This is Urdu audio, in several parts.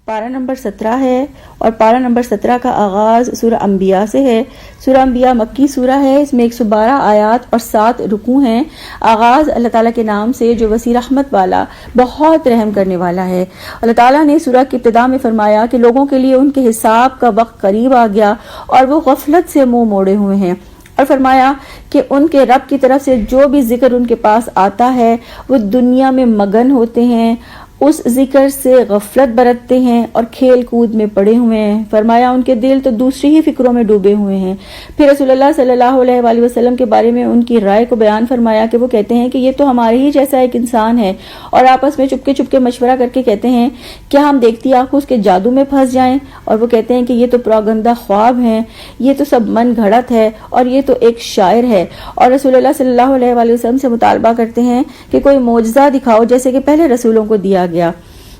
پارہ نمبر 17 ہے اور پارہ نمبر 17 کا آغاز سورہ انبیاء سے ہے۔ سورہ انبیاء مکی سورہ ہے، اس میں 112 آیات اور 7 رکوع ہیں۔ آغاز اللہ تعالیٰ کے نام سے جو وسیع رحمت والا، بہت رحم کرنے والا ہے۔ اللہ تعالیٰ نے سورہ کی ابتدا میں فرمایا کہ لوگوں کے لیے ان کے حساب کا وقت قریب آ گیا اور وہ غفلت سے منہ موڑے ہوئے ہیں، اور فرمایا کہ ان کے رب کی طرف سے جو بھی ذکر ان کے پاس آتا ہے وہ دنیا میں مگن ہوتے ہیں، اس ذکر سے غفلت برتتے ہیں اور کھیل کود میں پڑے ہوئے ہیں۔ فرمایا ان کے دل تو دوسری ہی فکروں میں ڈوبے ہوئے ہیں۔ پھر رسول اللہ صلی اللہ علیہ وآلہ وسلم کے بارے میں ان کی رائے کو بیان فرمایا کہ وہ کہتے ہیں کہ یہ تو ہمارے ہی جیسا ایک انسان ہے، اور آپس میں چپکے مشورہ کر کے کہتے ہیں کیا ہم دیکھتی آنکھوں اس کے جادو میں پھنس جائیں، اور وہ کہتے ہیں کہ یہ تو پراگندہ خواب ہیں، یہ تو سب من گھڑت ہے، اور یہ تو ایک شاعر ہے، اور رسول اللہ صلی اللہ علیہ وآلہ وسلم سے مطالبہ کرتے ہیں کہ کوئی معجزہ دکھاؤ جیسے کہ پہلے رسولوں کو دیا گیا۔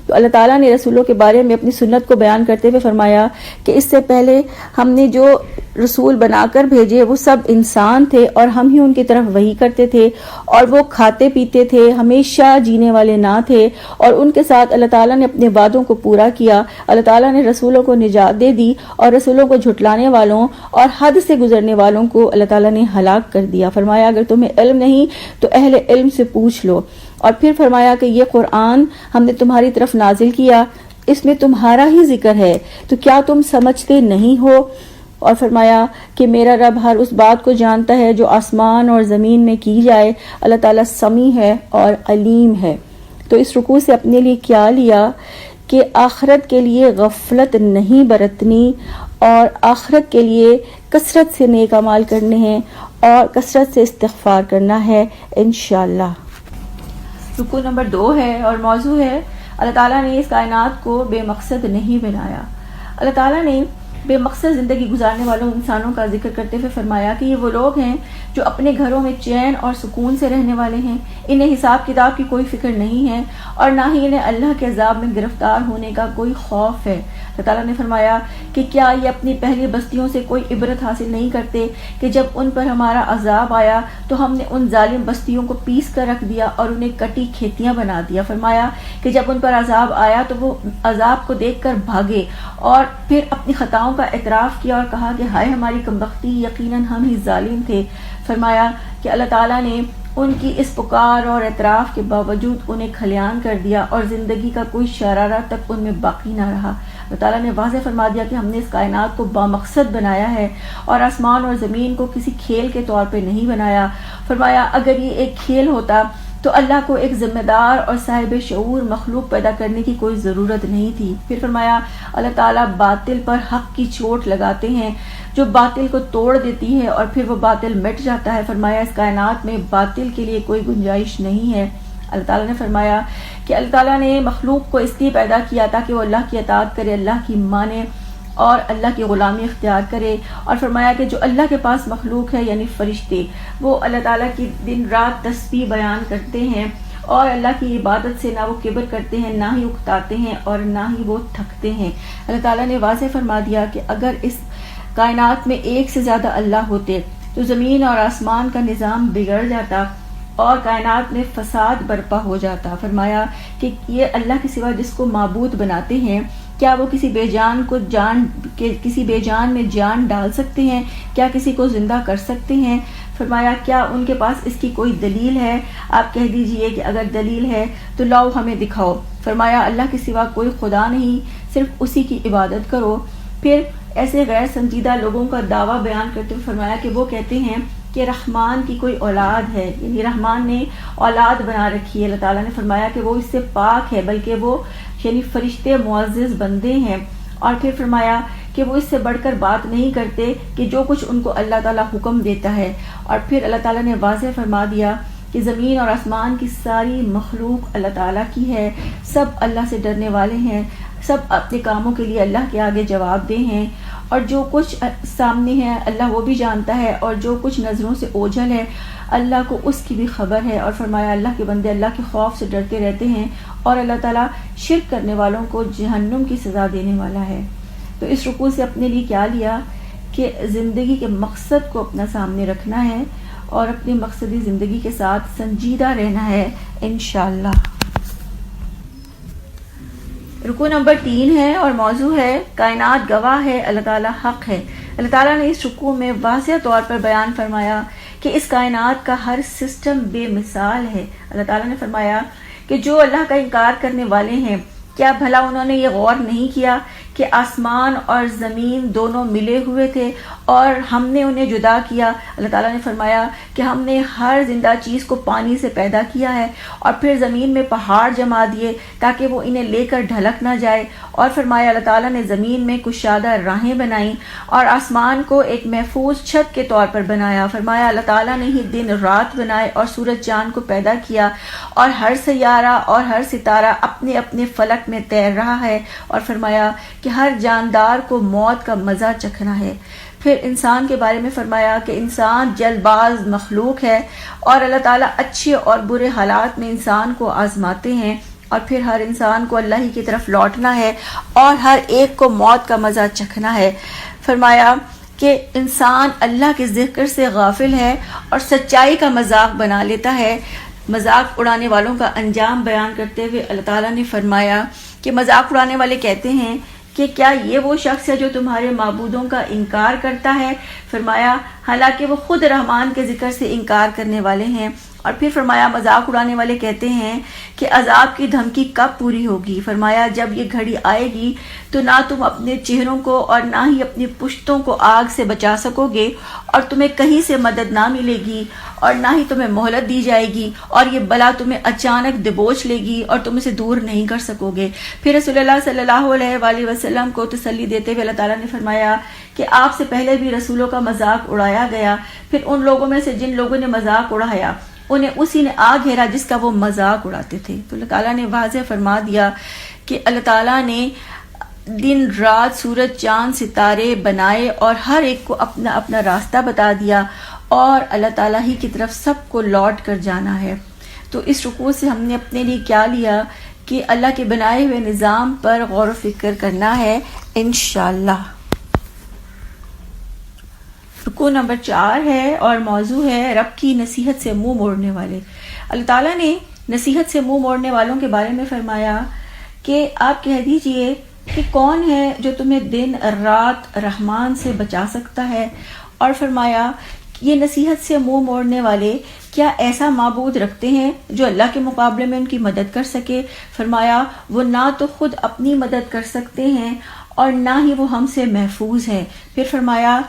تو اللہ تعالیٰ نے رسولوں کے بارے میں اپنی سنت کو بیان کرتے ہوئے فرمایا کہ اس سے پہلے ہم نے جو رسول بنا کر بھیجے وہ سب انسان تھے، اور ہم ہی ان کی طرف وحی کرتے تھے، اور وہ کھاتے پیتے تھے، ہمیشہ جینے والے نہ تھے، اور ان کے ساتھ اللہ تعالیٰ نے اپنے وعدوں کو پورا کیا۔ اللہ تعالیٰ نے رسولوں کو نجات دے دی، اور رسولوں کو جھٹلانے والوں اور حد سے گزرنے والوں کو اللہ تعالیٰ نے ہلاک کر دیا۔ فرمایا اگر تمہیں علم نہیں تو اہل علم سے پوچھ لو، اور پھر فرمایا کہ یہ قرآن ہم نے تمہاری طرف نازل کیا، اس میں تمہارا ہی ذکر ہے، تو کیا تم سمجھتے نہیں ہو؟ اور فرمایا کہ میرا رب ہر اس بات کو جانتا ہے جو آسمان اور زمین میں کی جائے، اللہ تعالیٰ سمیع ہے اور علیم ہے۔ تو اس رکوع سے اپنے لیے کیا لیا کہ آخرت کے لیے غفلت نہیں برتنی، اور آخرت کے لیے کثرت سے نیک اعمال کرنے ہیں اور کثرت سے استغفار کرنا ہے انشاءاللہ۔ رکوع نمبر 2 ہے اور موضوع ہے اللہ تعالیٰ نے اس کائنات کو بے مقصد نہیں بنایا۔ اللہ تعالیٰ نے بے مقصد زندگی گزارنے والوں انسانوں کا ذکر کرتے ہوئے فرمایا کہ یہ وہ لوگ ہیں جو اپنے گھروں میں چین اور سکون سے رہنے والے ہیں، انہیں حساب کتاب کی کوئی فکر نہیں ہے، اور نہ ہی انہیں اللہ کے عذاب میں گرفتار ہونے کا کوئی خوف ہے۔ اللہ تعالیٰ نے فرمایا کہ کیا یہ اپنی پہلی بستیوں سے کوئی عبرت حاصل نہیں کرتے کہ جب ان پر ہمارا عذاب آیا تو ہم نے ان ظالم بستیوں کو پیس کر رکھ دیا اور انہیں کٹی کھیتیاں بنا دیا۔ فرمایا کہ جب ان پر عذاب آیا تو وہ عذاب کو دیکھ کر بھاگے، اور پھر اپنی خطاؤں کا اعتراف کیا اور کہا کہ ہائے ہماری کمبختی، یقیناً ہم ہی ظالم تھے۔ فرمایا کہ اللہ تعالیٰ نے ان کی اس پکار اور اعتراف کے باوجود انہیں کھلیان کر دیا، اور زندگی کا کوئی شرارہ تک ان میں باقی نہ رہا۔ اللہ تعالیٰ نے واضح فرما دیا کہ ہم نے اس کائنات کو بامقصد بنایا ہے، اور آسمان اور زمین کو کسی کھیل کے طور پہ نہیں بنایا۔ فرمایا اگر یہ ایک کھیل ہوتا تو اللہ کو ایک ذمہ دار اور صاحب شعور مخلوق پیدا کرنے کی کوئی ضرورت نہیں تھی۔ پھر فرمایا اللہ تعالیٰ باطل پر حق کی چوٹ لگاتے ہیں جو باطل کو توڑ دیتی ہے، اور پھر وہ باطل مٹ جاتا ہے۔ فرمایا اس کائنات میں باطل کے لیے کوئی گنجائش نہیں ہے۔ اللہ تعالیٰ نے فرمایا کہ اللہ تعالیٰ نے مخلوق کو اس لیے پیدا کیا تاکہ وہ اللہ کی اطاعت کرے، اللہ کی مانے اور اللہ کی غلامی اختیار کرے، اور فرمایا کہ جو اللہ کے پاس مخلوق ہے یعنی فرشتے، وہ اللہ تعالیٰ کی دن رات تسبیح بیان کرتے ہیں، اور اللہ کی عبادت سے نہ وہ کبر کرتے ہیں، نہ ہی اکتاتے ہیں، اور نہ ہی وہ تھکتے ہیں۔ اللہ تعالیٰ نے واضح فرما دیا کہ اگر اس کائنات میں ایک سے زیادہ اللہ ہوتے تو زمین اور آسمان کا نظام بگڑ جاتا اور کائنات میں فساد برپا ہو جاتا۔ فرمایا کہ یہ اللہ کے سوا جس کو معبود بناتے ہیں، کیا وہ کسی بے جان میں جان ڈال سکتے ہیں؟ کیا کسی کو زندہ کر سکتے ہیں؟ فرمایا کیا ان کے پاس اس کی کوئی دلیل ہے؟ آپ کہہ دیجئے کہ اگر دلیل ہے تو لاؤ ہمیں دکھاؤ۔ فرمایا اللہ کے سوا کوئی خدا نہیں، صرف اسی کی عبادت کرو۔ پھر ایسے غیر سنجیدہ لوگوں کا دعویٰ بیان کرتے ہوئے فرمایا کہ وہ کہتے ہیں کہ رحمان کی کوئی اولاد ہے، یعنی رحمان نے اولاد بنا رکھی ہے۔ اللہ تعالیٰ نے فرمایا کہ وہ اس سے پاک ہے، بلکہ وہ یعنی فرشتے معزز بندے ہیں، اور پھر فرمایا کہ وہ اس سے بڑھ کر بات نہیں کرتے کہ جو کچھ ان کو اللہ تعالیٰ حکم دیتا ہے۔ اور پھر اللہ تعالیٰ نے واضح فرما دیا کہ زمین اور آسمان کی ساری مخلوق اللہ تعالیٰ کی ہے، سب اللہ سے ڈرنے والے ہیں، سب اپنے کاموں کے لیے اللہ کے آگے جواب دہ ہیں، اور جو کچھ سامنے ہے اللہ وہ بھی جانتا ہے، اور جو کچھ نظروں سے اوجھل ہے اللہ کو اس کی بھی خبر ہے۔ اور فرمایا اللہ کے بندے اللہ کے خوف سے ڈرتے رہتے ہیں، اور اللہ تعالیٰ شرک کرنے والوں کو جہنم کی سزا دینے والا ہے۔ تو اس رکوع سے اپنے لیے کیا لیا کہ زندگی کے مقصد کو اپنا سامنے رکھنا ہے، اور اپنی مقصدی زندگی کے ساتھ سنجیدہ رہنا ہے انشاءاللہ۔ رکوع نمبر 3 ہے اور موضوع ہے کائنات گواہ ہے اللہ تعالیٰ حق ہے۔ اللہ تعالیٰ نے اس رکوع میں واضح طور پر بیان فرمایا کہ اس کائنات کا ہر سسٹم بے مثال ہے۔ اللہ تعالیٰ نے فرمایا کہ جو اللہ کا انکار کرنے والے ہیں، کیا بھلا انہوں نے یہ غور نہیں کیا کہ آسمان اور زمین دونوں ملے ہوئے تھے اور ہم نے انہیں جدا کیا۔ اللہ تعالیٰ نے فرمایا کہ ہم نے ہر زندہ چیز کو پانی سے پیدا کیا ہے اور پھر زمین میں پہاڑ جما دیے تاکہ وہ انہیں لے کر ڈھلک نہ جائے، اور فرمایا اللہ تعالیٰ نے زمین میں کشادہ راہیں بنائیں اور آسمان کو ایک محفوظ چھت کے طور پر بنایا۔ فرمایا اللہ تعالیٰ نے ہی دن رات بنائے اور سورج چاند کو پیدا کیا، اور ہر سیارہ اور ہر ستارہ اپنے اپنے فلک میں تیر رہا ہے، اور فرمایا کہ ہر جاندار کو موت کا مزہ چکھنا ہے۔ پھر انسان کے بارے میں فرمایا کہ انسان جلد باز مخلوق ہے اور اللہ تعالیٰ اچھے اور برے حالات میں انسان کو آزماتے ہیں، اور پھر ہر انسان کو اللہ ہی کی طرف لوٹنا ہے اور ہر ایک کو موت کا مزہ چکھنا ہے۔ فرمایا کہ انسان اللہ کے ذکر سے غافل ہے اور سچائی کا مذاق بنا لیتا ہے۔ مذاق اڑانے والوں کا انجام بیان کرتے ہوئے اللہ تعالیٰ نے فرمایا کہ مذاق اڑانے والے کہتے ہیں کہ کیا یہ وہ شخص ہے جو تمہارے معبودوں کا انکار کرتا ہے؟ فرمایا حالانکہ وہ خود رحمان کے ذکر سے انکار کرنے والے ہیں۔ اور پھر فرمایا مذاق اڑانے والے کہتے ہیں کہ عذاب کی دھمکی کب پوری ہوگی؟ فرمایا جب یہ گھڑی آئے گی تو نہ تم اپنے چہروں کو اور نہ ہی اپنی پشتوں کو آگ سے بچا سکو گے، اور تمہیں کہیں سے مدد نہ ملے گی اور نہ ہی تمہیں مہلت دی جائے گی، اور یہ بلا تمہیں اچانک دبوچ لے گی اور تم اسے دور نہیں کر سکو گے۔ پھر رسول اللہ صلی اللہ علیہ وآلہ وسلم کو تسلی دیتے ہوئے اللہ تعالیٰ نے فرمایا کہ آپ سے پہلے بھی رسولوں کا مذاق اڑایا گیا، پھر ان لوگوں میں سے جن لوگوں نے مذاق اڑایا انہیں اسی نے آ گھیرا جس کا وہ مذاق اڑاتے تھے۔ تو اللہ تعالیٰ نے واضح فرما دیا کہ اللہ تعالیٰ نے دن رات سورج چاند ستارے بنائے اور ہر ایک کو اپنا اپنا راستہ بتا دیا، اور اللہ تعالیٰ ہی کی طرف سب کو لوٹ کر جانا ہے۔ تو اس رکوع سے ہم نے اپنے لیے کیا لیا کہ اللہ کے بنائے ہوئے نظام پر غور و فکر کرنا ہے انشاءاللہ۔ رکوع نمبر 4 ہے اور موضوع ہے رب کی نصیحت سے منہ موڑنے والے۔ اللہ تعالیٰ نے نصیحت سے منہ موڑنے والوں کے بارے میں فرمایا کہ آپ کہہ دیجئے کہ کون ہے جو تمہیں دن رات رحمان سے بچا سکتا ہے، اور فرمایا یہ نصیحت سے منہ موڑنے والے کیا ایسا معبود رکھتے ہیں جو اللہ کے مقابلے میں ان کی مدد کر سکے؟ فرمایا وہ نہ تو خود اپنی مدد کر سکتے ہیں اور نہ ہی وہ ہم سے محفوظ ہیں۔ پھر فرمایا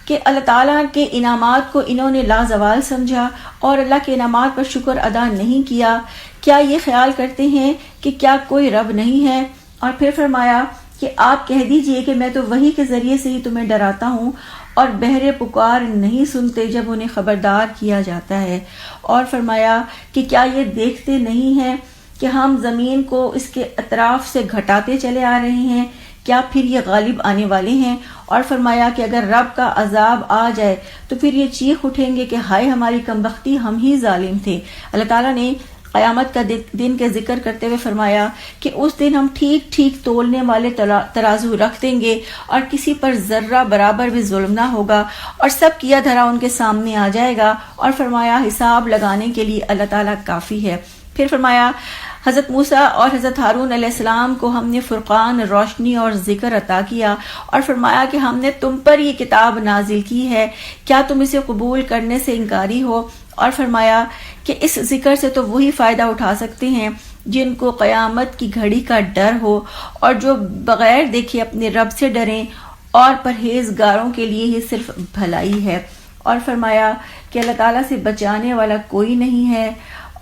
کہ اللہ تعالیٰ کے انعامات کو انہوں نے لازوال سمجھا اور اللہ کے انعامات پر شکر ادا نہیں کیا۔ کیا یہ خیال کرتے ہیں کہ کیا کوئی رب نہیں ہے؟ اور پھر فرمایا کہ آپ کہہ دیجئے کہ میں تو وحی کے ذریعے سے ہی تمہیں ڈراتا ہوں، اور بہرے پکار نہیں سنتے جب انہیں خبردار کیا جاتا ہے۔ اور فرمایا کہ کیا یہ دیکھتے نہیں ہیں کہ ہم زمین کو اس کے اطراف سے گھٹاتے چلے آ رہے ہیں؟ کیا پھر یہ غالب آنے والے ہیں؟ اور فرمایا کہ اگر رب کا عذاب آ جائے تو پھر یہ چیخ اٹھیں گے کہ ہائے ہماری کمبختی، ہم ہی ظالم تھے۔ اللہ تعالیٰ نے قیامت کا دن کے ذکر کرتے ہوئے فرمایا کہ اس دن ہم ٹھیک ٹھیک تولنے والے ترازو رکھ دیں گے اور کسی پر ذرہ برابر بھی ظلم نہ ہوگا، اور سب کیا دھرا ان کے سامنے آ جائے گا، اور فرمایا حساب لگانے کے لیے اللہ تعالیٰ کافی ہے۔ پھر فرمایا حضرت موسیٰ اور حضرت ہارون علیہ السلام کو ہم نے فرقان، روشنی اور ذکر عطا کیا، اور فرمایا کہ ہم نے تم پر یہ کتاب نازل کی ہے، کیا تم اسے قبول کرنے سے انکاری ہو؟ اور فرمایا کہ اس ذکر سے تو وہی فائدہ اٹھا سکتے ہیں جن کو قیامت کی گھڑی کا ڈر ہو، اور جو بغیر دیکھے اپنے رب سے ڈریں، اور پرہیزگاروں کے لیے ہی صرف بھلائی ہے۔ اور فرمایا کہ اللہ تعالیٰ سے بچانے والا کوئی نہیں ہے،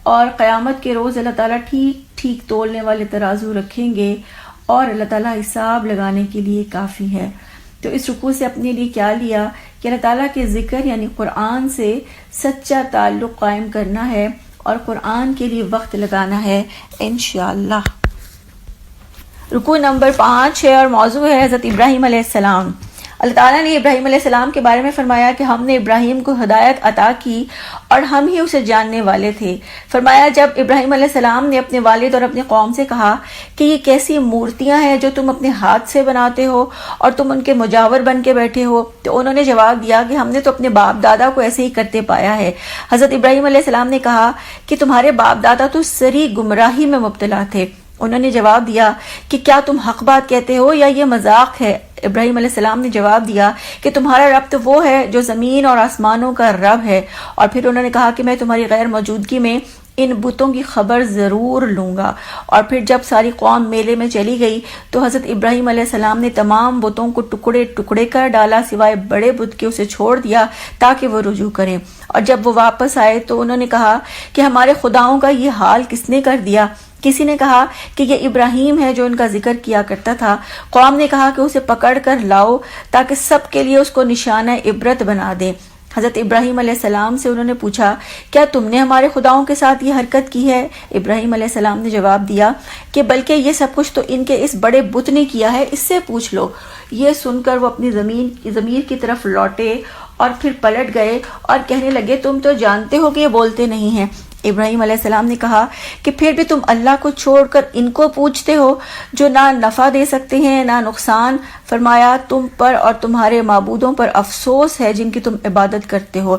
اور قیامت کے روز اللہ تعالیٰ ٹھیک ٹھیک تولنے والے ترازو رکھیں گے، اور اللہ تعالیٰ حساب لگانے کے لیے کافی ہے۔ تو اس رکوع سے اپنے لیے کیا لیا کہ اللہ تعالیٰ کے ذکر یعنی قرآن سے سچا تعلق قائم کرنا ہے اور قرآن کے لیے وقت لگانا ہے انشاءاللہ۔ رکوع نمبر 5 ہے اور موضوع ہے حضرت ابراہیم علیہ السلام۔ اللہ تعالیٰ نے ابراہیم علیہ السلام کے بارے میں فرمایا کہ ہم نے ابراہیم کو ہدایت عطا کی اور ہم ہی اسے جاننے والے تھے۔ فرمایا جب ابراہیم علیہ السلام نے اپنے والد اور اپنی قوم سے کہا کہ یہ کیسی مورتیاں ہیں جو تم اپنے ہاتھ سے بناتے ہو اور تم ان کے مجاور بن کے بیٹھے ہو، تو انہوں نے جواب دیا کہ ہم نے تو اپنے باپ دادا کو ایسے ہی کرتے پایا ہے۔ حضرت ابراہیم علیہ السلام نے کہا کہ تمہارے باپ دادا تو سری گمراہی میں مبتلا تھے، انہوں نے جواب دیا کہ کیا تم حق بات کہتے ہو یا یہ مذاق ہے؟ ابراہیم علیہ السلام نے جواب دیا کہ تمہارا رب تو وہ ہے جو زمین اور آسمانوں کا رب ہے۔ اور پھر انہوں نے کہا کہ میں تمہاری غیر موجودگی میں ان بتوں کی خبر ضرور لوں گا۔ اور پھر جب ساری قوم میلے میں چلی گئی تو حضرت ابراہیم علیہ السلام نے تمام بتوں کو ٹکڑے ٹکڑے کر ڈالا سوائے بڑے بت کے، اسے چھوڑ دیا تاکہ وہ رجوع کریں۔ اور جب وہ واپس آئے تو انہوں نے کہا کہ ہمارے خداؤں کا یہ حال کس نے کر دیا؟ کسی نے کہا کہ یہ ابراہیم ہے جو ان کا ذکر کیا کرتا تھا۔ قوم نے کہا کہ اسے پکڑ کر لاؤ تاکہ سب کے لیے اس کو نشانہ عبرت بنا دیں۔ حضرت ابراہیم علیہ السلام سے انہوں نے پوچھا کیا تم نے ہمارے خداؤں کے ساتھ یہ حرکت کی ہے؟ ابراہیم علیہ السلام نے جواب دیا کہ بلکہ یہ سب کچھ تو ان کے اس بڑے بت نے کیا ہے، اس سے پوچھ لو۔ یہ سن کر وہ اپنی ضمیر کی طرف لوٹے اور پھر پلٹ گئے اور کہنے لگے تم تو جانتے ہو کہ یہ بولتے نہیں ہیں۔ ابراہیم علیہ السلام نے کہا کہ پھر بھی تم اللہ کو چھوڑ کر ان کو پوچھتے ہو جو نہ نفع دے سکتے ہیں نہ نقصان۔ فرمایا تم پر اور تمہارے معبودوں پر افسوس ہے جن کی تم عبادت کرتے ہو۔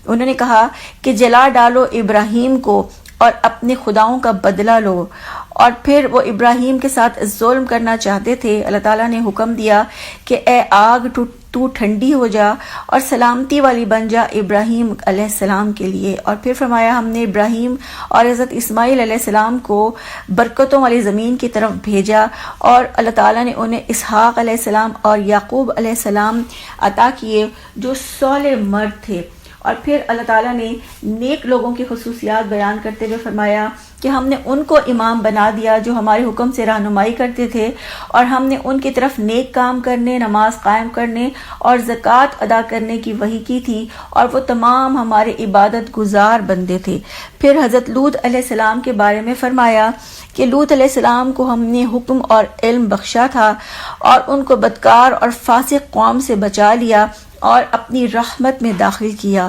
انہوں نے کہا کہ جلا ڈالو ابراہیم کو اور اپنے خداؤں کا بدلہ لو۔ اور پھر وہ ابراہیم کے ساتھ ظلم کرنا چاہتے تھے۔ اللہ تعالیٰ نے حکم دیا کہ اے آگ تو ٹھنڈی ہو جا اور سلامتی والی بن جا ابراہیم علیہ السلام کے لیے۔ اور پھر فرمایا ہم نے ابراہیم اور حضرت اسماعیل علیہ السلام کو برکتوں والی زمین کی طرف بھیجا اور اللہ تعالیٰ نے انہیں اسحاق علیہ السلام اور یعقوب علیہ السلام عطا کیے جو صالح مرد تھے۔ اور پھر اللہ تعالیٰ نے نیک لوگوں کی خصوصیات بیان کرتے ہوئے فرمایا کہ ہم نے ان کو امام بنا دیا جو ہمارے حکم سے رہنمائی کرتے تھے، اور ہم نے ان کی طرف نیک کام کرنے، نماز قائم کرنے اور زکوٰۃ ادا کرنے کی وحی کی تھی، اور وہ تمام ہمارے عبادت گزار بندے تھے۔ پھر حضرت لوط علیہ السلام کے بارے میں فرمایا کہ لوط علیہ السلام کو ہم نے حکم اور علم بخشا تھا اور ان کو بدکار اور فاسق قوم سے بچا لیا اور اپنی رحمت میں داخل کیا۔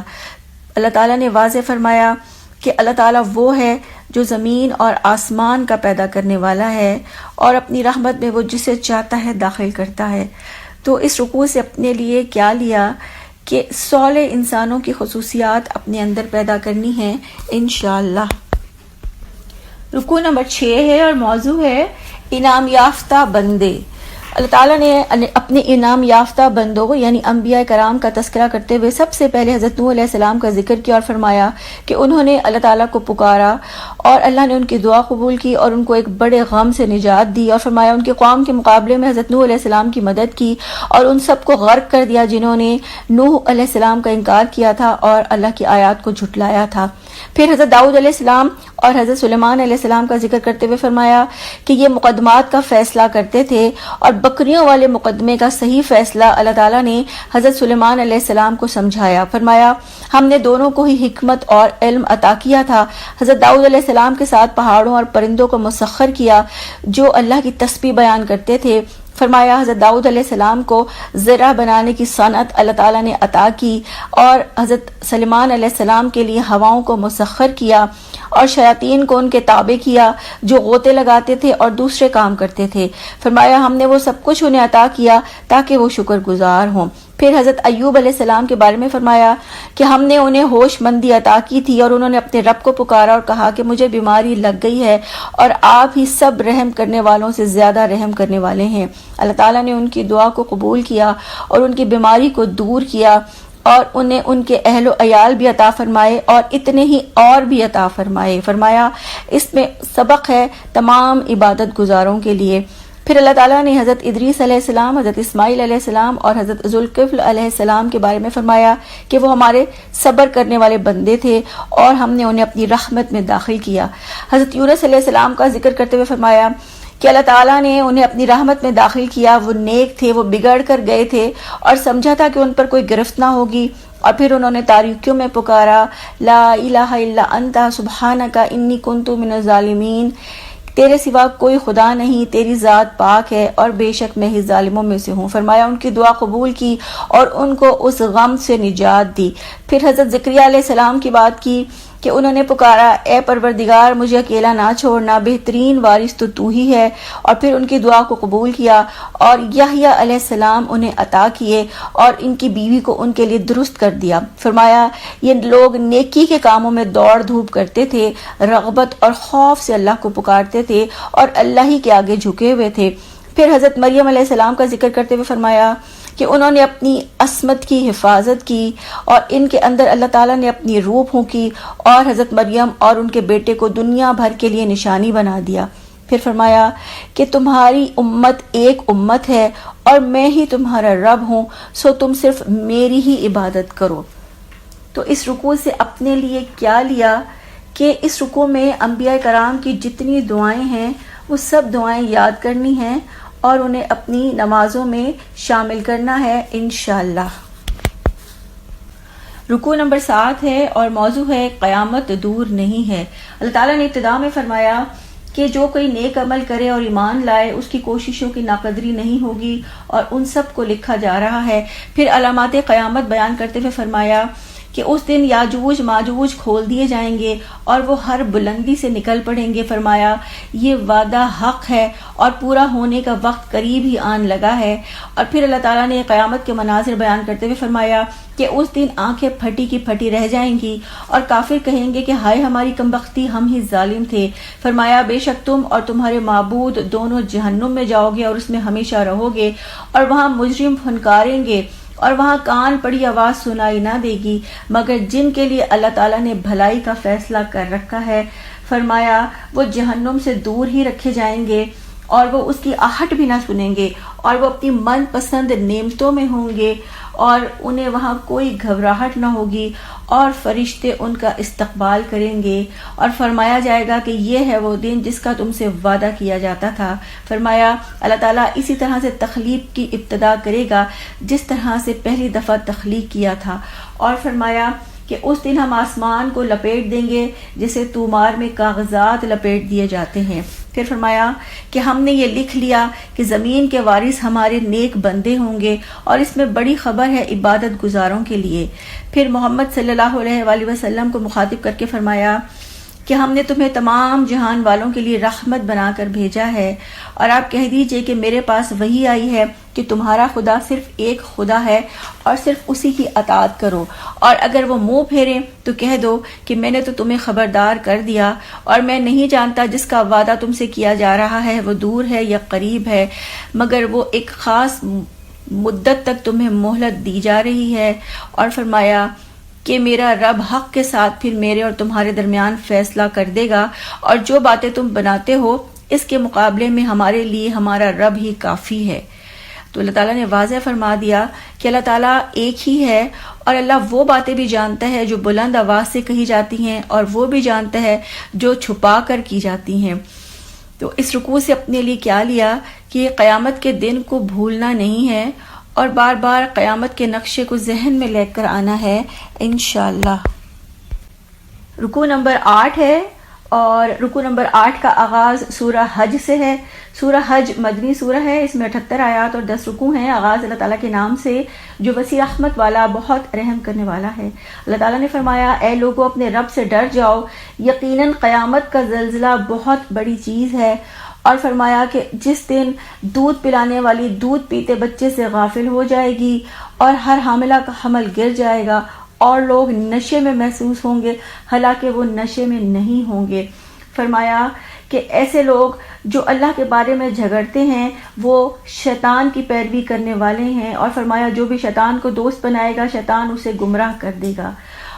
اللہ تعالیٰ نے واضح فرمایا کہ اللہ تعالیٰ وہ ہے جو زمین اور آسمان کا پیدا کرنے والا ہے اور اپنی رحمت میں وہ جسے چاہتا ہے داخل کرتا ہے۔ تو اس رکوع سے اپنے لیے کیا لیا کہ صالح انسانوں کی خصوصیات اپنے اندر پیدا کرنی ہیں انشاءاللہ۔ رکوع نمبر 6 ہے اور موضوع ہے انعام یافتہ بندے۔ اللہ تعالیٰ نے اپنے انعام یافتہ بندوں یعنی انبیاء کرام کا تذکرہ کرتے ہوئے سب سے پہلے حضرت نوح علیہ السلام کا ذکر کیا اور فرمایا کہ انہوں نے اللہ تعالیٰ کو پکارا اور اللہ نے ان کی دعا قبول کی اور ان کو ایک بڑے غم سے نجات دی، اور فرمایا ان کی قوم کے مقابلے میں حضرت نوح علیہ السلام کی مدد کی اور ان سب کو غرق کر دیا جنہوں نے نوح علیہ السلام کا انکار کیا تھا اور اللہ کی آیات کو جھٹلایا تھا۔ پھر حضرت داؤد علیہ السلام اور حضرت سلیمان علیہ السلام کا ذکر کرتے ہوئے فرمایا کہ یہ مقدمات کا فیصلہ کرتے تھے، اور بکریوں والے مقدمے کا صحیح فیصلہ اللہ تعالیٰ نے حضرت سلیمان علیہ السلام کو سمجھایا۔ فرمایا ہم نے دونوں کو ہی حکمت اور علم عطا کیا تھا۔ حضرت داؤد علیہ السلام کے ساتھ پہاڑوں اور پرندوں کو مسخر کیا جو اللہ کی تسبیح بیان کرتے تھے۔ فرمایا حضرت داؤد علیہ السلام کو زرع بنانے کی صنعت اللہ تعالیٰ نے عطا کی، اور حضرت سلیمان علیہ السلام کے لیے ہواؤں کو مسخر کیا اور شیاطین کو ان کے تابع کیا جو غوطے لگاتے تھے اور دوسرے کام کرتے تھے۔ فرمایا ہم نے وہ سب کچھ انہیں عطا کیا تاکہ وہ شکر گزار ہوں۔ پھر حضرت ایوب علیہ السلام کے بارے میں فرمایا کہ ہم نے انہیں ہوش مندی عطا کی تھی اور انہوں نے اپنے رب کو پکارا اور کہا کہ مجھے بیماری لگ گئی ہے اور آپ ہی سب رحم کرنے والوں سے زیادہ رحم کرنے والے ہیں۔ اللہ تعالیٰ نے ان کی دعا کو قبول کیا اور ان کی بیماری کو دور کیا اور انہیں ان کے اہل و عیال بھی عطا فرمائے اور اتنے ہی اور بھی عطا فرمائے۔ فرمایا اس میں سبق ہے تمام عبادت گزاروں کے لیے۔ پھر اللہ تعالیٰ نے حضرت ادریس علیہ السلام، حضرت اسماعیل علیہ السلام اور حضرت ذوالکفل علیہ السلام کے بارے میں فرمایا کہ وہ ہمارے صبر کرنے والے بندے تھے اور ہم نے انہیں اپنی رحمت میں داخل کیا۔ حضرت یونس علیہ السلام کا ذکر کرتے ہوئے فرمایا کہ اللہ تعالیٰ نے انہیں اپنی رحمت میں داخل کیا، وہ نیک تھے، وہ بگڑ کر گئے تھے اور سمجھا تھا کہ ان پر کوئی گرفت نہ ہوگی، اور پھر انہوں نے تاریکیوں میں پکارا لا الہ الا انت سبحانک انی کنت من الظالمین، تیرے سوا کوئی خدا نہیں، تیری ذات پاک ہے اور بے شک میں ہی ظالموں میں سے ہوں۔ فرمایا ان کی دعا قبول کی اور ان کو اس غم سے نجات دی۔ پھر حضرت زکریا علیہ السلام کی بات کی کہ انہوں نے پکارا، اے پروردگار مجھے اکیلا نہ چھوڑنا، بہترین وارث تو ہی ہے۔ اور پھر ان کی دعا کو قبول کیا اور یحییٰ علیہ السلام انہیں عطا کیے اور ان کی بیوی کو ان کے لیے درست کر دیا۔ فرمایا یہ لوگ نیکی کے کاموں میں دوڑ دھوپ کرتے تھے، رغبت اور خوف سے اللہ کو پکارتے تھے اور اللہ ہی کے آگے جھکے ہوئے تھے۔ پھر حضرت مریم علیہ السلام کا ذکر کرتے ہوئے فرمایا کہ انہوں نے اپنی عصمت کی حفاظت کی اور ان کے اندر اللہ تعالیٰ نے اپنی روح پھونکی اور حضرت مریم اور ان کے بیٹے کو دنیا بھر کے لیے نشانی بنا دیا۔ پھر فرمایا کہ تمہاری امت ایک امت ہے اور میں ہی تمہارا رب ہوں، سو تم صرف میری ہی عبادت کرو۔ تو اس رکوع سے اپنے لیے کیا لیا کہ اس رکوع میں انبیاء کرام کی جتنی دعائیں ہیں وہ سب دعائیں یاد کرنی ہیں اور انہیں اپنی نمازوں میں شامل کرنا ہے انشاءاللہ۔ رکوع نمبر 7 ہے اور موضوع ہے قیامت دور نہیں ہے۔ اللہ تعالیٰ نے ابتدا میں فرمایا کہ جو کوئی نیک عمل کرے اور ایمان لائے اس کی کوششوں کی ناقدری نہیں ہوگی اور ان سب کو لکھا جا رہا ہے۔ پھر علامات قیامت بیان کرتے ہوئے فرمایا کہ اس دن یاجوج ماجوج کھول دیے جائیں گے اور وہ ہر بلندی سے نکل پڑیں گے۔ فرمایا یہ وعدہ حق ہے اور پورا ہونے کا وقت قریب ہی آن لگا ہے۔ اور پھر اللہ تعالیٰ نے قیامت کے مناظر بیان کرتے ہوئے فرمایا کہ اس دن آنکھیں پھٹی کی پھٹی رہ جائیں گی اور کافر کہیں گے کہ ہائے ہماری کمبختی، ہم ہی ظالم تھے۔ فرمایا بے شک تم اور تمہارے معبود دونوں جہنم میں جاؤ گے اور اس میں ہمیشہ رہو گے، اور وہاں مجرم پھنکاریں گے اور وہاں کان پڑی آواز سنائی نہ دے گی مگر جن کے لیے اللہ تعالیٰ نے بھلائی کا فیصلہ کر رکھا ہے۔ فرمایا وہ جہنم سے دور ہی رکھے جائیں گے اور وہ اس کی آہٹ بھی نہ سنیں گے اور وہ اپنی من پسند نعمتوں میں ہوں گے اور انہیں وہاں کوئی گھبراہٹ نہ ہوگی اور فرشتے ان کا استقبال کریں گے اور فرمایا جائے گا کہ یہ ہے وہ دن جس کا تم سے وعدہ کیا جاتا تھا۔ فرمایا اللہ تعالیٰ اسی طرح سے تخلیق کی ابتدا کرے گا جس طرح سے پہلی دفعہ تخلیق کیا تھا، اور فرمایا کہ اس دن ہم آسمان کو لپیٹ دیں گے جسے تومار میں کاغذات لپیٹ دیے جاتے ہیں۔ پھر فرمایا کہ ہم نے یہ لکھ لیا کہ زمین کے وارث ہمارے نیک بندے ہوں گے اور اس میں بڑی خبر ہے عبادت گزاروں کے لیے۔ پھر محمد صلی اللہ علیہ وآلہ وسلم کو مخاطب کر کے فرمایا کہ ہم نے تمہیں تمام جہان والوں کے لیے رحمت بنا کر بھیجا ہے، اور آپ کہہ دیجئے کہ میرے پاس وحی آئی ہے کہ تمہارا خدا صرف ایک خدا ہے اور صرف اسی کی اطاعت کرو، اور اگر وہ منہ پھیریں تو کہہ دو کہ میں نے تو تمہیں خبردار کر دیا اور میں نہیں جانتا جس کا وعدہ تم سے کیا جا رہا ہے وہ دور ہے یا قریب ہے، مگر وہ ایک خاص مدت تک تمہیں مہلت دی جا رہی ہے۔ اور فرمایا کہ میرا رب حق کے ساتھ پھر میرے اور تمہارے درمیان فیصلہ کر دے گا، اور جو باتیں تم بناتے ہو اس کے مقابلے میں ہمارے لیے ہمارا رب ہی کافی ہے۔ تو اللہ تعالیٰ نے واضح فرما دیا کہ اللہ تعالیٰ ایک ہی ہے، اور اللہ وہ باتیں بھی جانتا ہے جو بلند آواز سے کہی جاتی ہیں اور وہ بھی جانتا ہے جو چھپا کر کی جاتی ہیں۔ تو اس رکوع سے اپنے لیے کیا لیا کہ قیامت کے دن کو بھولنا نہیں ہے اور بار بار قیامت کے نقشے کو ذہن میں لے کر آنا ہے انشاءاللہ۔ رکوع نمبر 8 ہے اور رکوع نمبر 8 کا آغاز سورہ حج سے ہے۔ سورہ حج مدنی سورہ ہے، اس میں 78 آیات اور 10 رکوع ہیں۔ آغاز اللہ تعالیٰ کے نام سے جو وسیع رحمت والا، بہت رحم کرنے والا ہے۔ اللہ تعالیٰ نے فرمایا اے لوگو اپنے رب سے ڈر جاؤ، یقیناً قیامت کا زلزلہ بہت بڑی چیز ہے۔ اور فرمایا کہ جس دن دودھ پلانے والی دودھ پیتے بچے سے غافل ہو جائے گی اور ہر حاملہ کا حمل گر جائے گا اور لوگ نشے میں محسوس ہوں گے حالانکہ وہ نشے میں نہیں ہوں گے۔ فرمایا کہ ایسے لوگ جو اللہ کے بارے میں جھگڑتے ہیں وہ شیطان کی پیروی کرنے والے ہیں، اور فرمایا جو بھی شیطان کو دوست بنائے گا شیطان اسے گمراہ کر دے گا۔